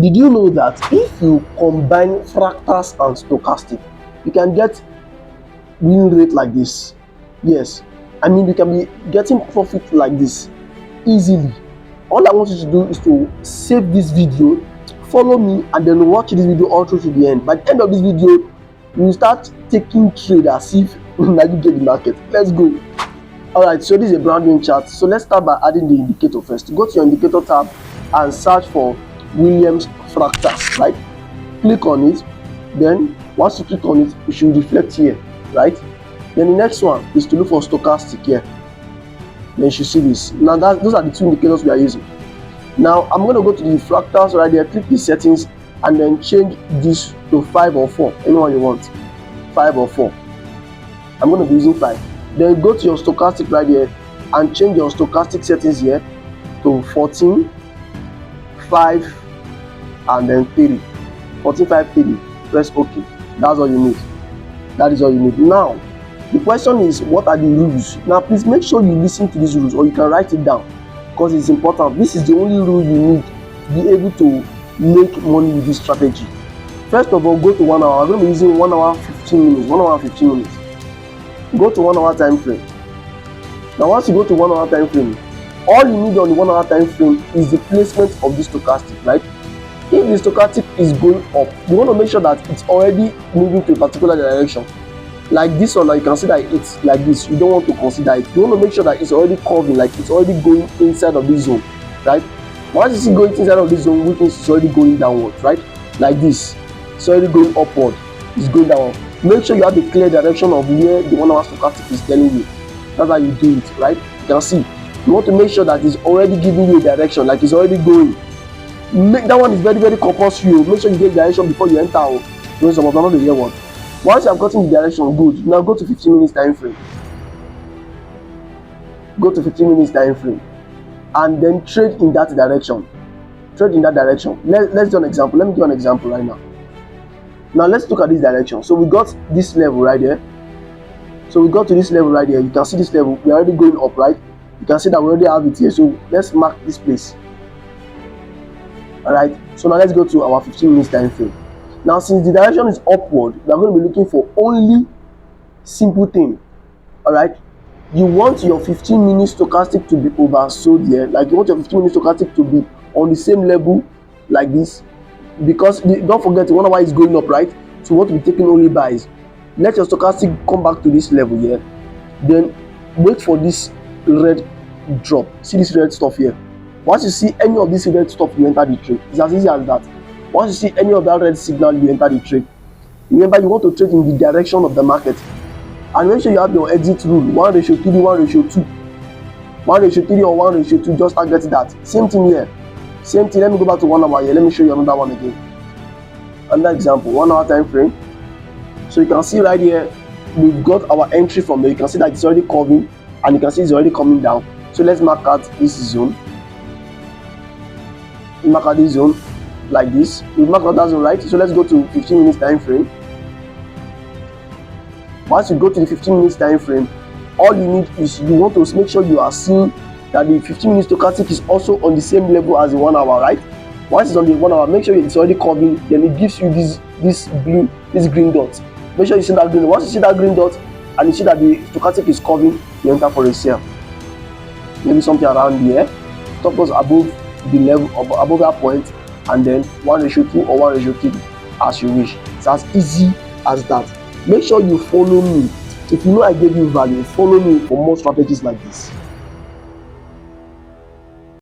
Did you know that if you combine fractals and stochastic, you can get win rate like this? Yes, I mean you can be getting profit like this easily. All I want you to do is to save this video, follow me, and then watch this video all through to the end. By the end of this video, you will start taking trade as if now you get the market. Let's go. Alright, so this is a brand new chart. So let's start by adding the indicator first. Go to your indicator tab and search for Williams fractals, right? Click on it. Then once you click on it, it should reflect here, right? Then the next one is to look for stochastic here. Then you should see this. Now those are the two indicators we are using. Now I'm going to go to the fractals right there, click the settings, and then change this to 5 or 4. Anyone you want, 5 or 4. I'm going to be using 5. Then go to your stochastic right here and change your stochastic settings here to 14, 5, and then 30. 14, 5, 30. Press OK. That's all you need. That is all you need. Now the question is, what are the rules? Now please make sure you listen to these rules, or you can write it down because it's important. This is the only rule you need to be able to make money with this strategy. First of all, go to 1 hour. I'm going to be using 1 hour 15 minutes. 1 hour 15 minutes. Go to 1 hour time frame. Now once you go to 1 hour time frame, all you need on the 1 hour time frame is the placement of this stochastic, right? If the stochastic is going up, you want to make sure that it's already moving to a particular direction. Like this one, now you can see that it's like this. You don't want to consider it. You want to make sure that it's already curving, like it's already going inside of this zone, right? Once you see going inside of this zone, which means it's already going downward, right? Like this, it's already going upward, it's going downward. Make sure you have the clear direction of where the 1 hour stochastic is telling you. That's how you do it, right? You can see. You want to make sure that it's already giving you a direction, like it's already going. That one is very, very compulsory. Make sure you get direction before you enter. When some of them not the real one. Once you have gotten the direction, good. Now go to 15 minutes time frame. Go to 15 minutes time frame, and then trade in that direction. Trade in that direction. Let's do an example. Let me do an example right now. Now let's look at this direction. So we got this level right here. So we got to this level right here. You can see this level. We're already going up, right? You can see that we already have it here. So let's mark this place. Alright. So now let's go to our 15 minutes time frame. Now since the direction is upward, we are going to be looking for only simple thing. Alright. You want your 15 minutes stochastic to be oversold here. Like you want your 15 minutes stochastic to be on the same level like this. Because don't forget, 1 hour is going up, right? So you want to be taking only buys. Let your stochastic come back to this level here. Then wait for this red drop. See this red stuff here. Once you see any of this red stuff, you enter the trade. It's as easy as that. Once you see any of that red signal, you enter the trade. Remember, you want to trade in the direction of the market. And make sure you have your exit rule. 1:3, 1:2. 1:3 or 1:2, just target that. Same thing here. Same thing. Let me go back to 1 hour here. Let me show you another one again. Another example, 1 hour time frame. So you can see right here, we've got our entry from there. You can see that it's already curving, and you can see it's already coming down. So let's mark out this zone. We mark out this zone like this. We mark out that zone, right? So let's go to 15 minutes time frame. Once you go to the 15 minutes time frame, all you need is you want to make sure you are seeing that the 15 minutes stochastic is also on the same level as the 1 hour, right? Once it's on the 1 hour, make sure it's already curving. Then it gives you this green dot. Make sure you see that green. Once you see that green dot and you see that the stochastic is curving, you enter for a sale. Maybe something around here. Stop loss above the level above that point, and then 1:2 or 1:3 as you wish. It's as easy as that. Make sure you follow me. If you know I gave you value, follow me for more strategies like this.